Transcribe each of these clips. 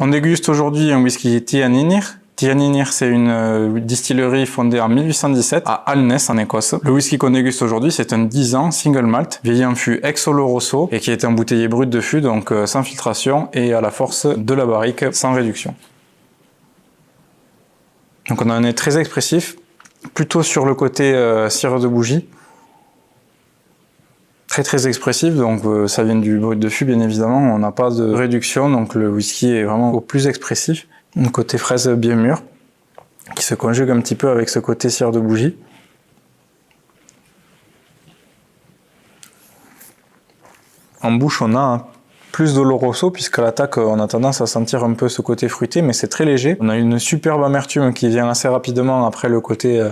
On déguste aujourd'hui un whisky Tea & Inir. Tea & Inir, c'est une distillerie fondée en 1817 à Alness en Écosse. Le whisky qu'on déguste aujourd'hui, c'est un 10 ans single malt, vieilli en fût ex Oloroso et qui a été embouteillé brut de fût, donc sans filtration et à la force de la barrique, sans réduction. Donc on a un nez très expressif, plutôt sur le côté cire de bougie. Très expressif, donc ça vient du brut de fût bien évidemment, on n'a pas de réduction, donc le whisky est vraiment au plus expressif. Un côté fraise bien mûr, qui se conjugue un petit peu avec ce côté cire de bougie. En bouche on a plus d'Oloroso, puisqu'à l'attaque on a tendance à sentir un peu ce côté fruité, mais c'est très léger. On a une superbe amertume qui vient assez rapidement après le côté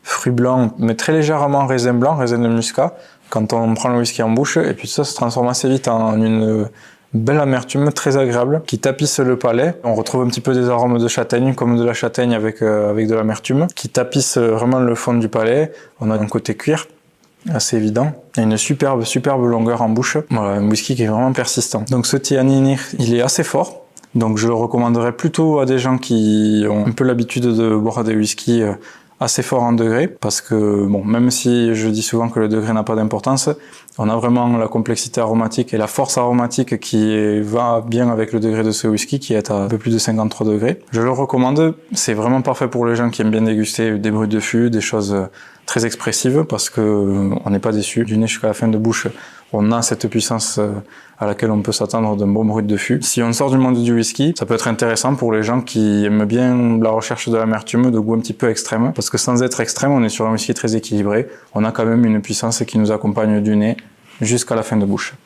fruit blanc, mais très légèrement raisin blanc, raisin de muscat, quand on prend le whisky en bouche, et puis ça se transforme assez vite en une belle amertume très agréable qui tapisse le palais. On retrouve un petit peu des arômes de châtaigne, comme de la châtaigne avec de l'amertume, qui tapisse vraiment le fond du palais. On a un côté cuir assez évident, et une superbe longueur en bouche. Voilà, un whisky qui est vraiment persistant. Donc ce Tea & Inir, il est assez fort, donc je le recommanderais plutôt à des gens qui ont un peu l'habitude de boire des whiskies assez fort en degré, parce que bon, même si je dis souvent que le degré n'a pas d'importance, on a vraiment la complexité aromatique et la force aromatique qui va bien avec le degré de ce whisky qui est à un peu plus de 53 degrés. Je le recommande, c'est vraiment parfait pour les gens qui aiment bien déguster des bruits de fût, des choses très expressives, parce que on n'est pas déçu. Du nez jusqu'à la fin de bouche, on a cette puissance à laquelle on peut s'attendre d'un bon brut de fût. Si on sort du monde du whisky, ça peut être intéressant pour les gens qui aiment bien la recherche de l'amertume, de goût un petit peu extrême, parce que sans être extrême, on est sur un whisky très équilibré. On a quand même une puissance qui nous accompagne du nez jusqu'à la fin de bouche.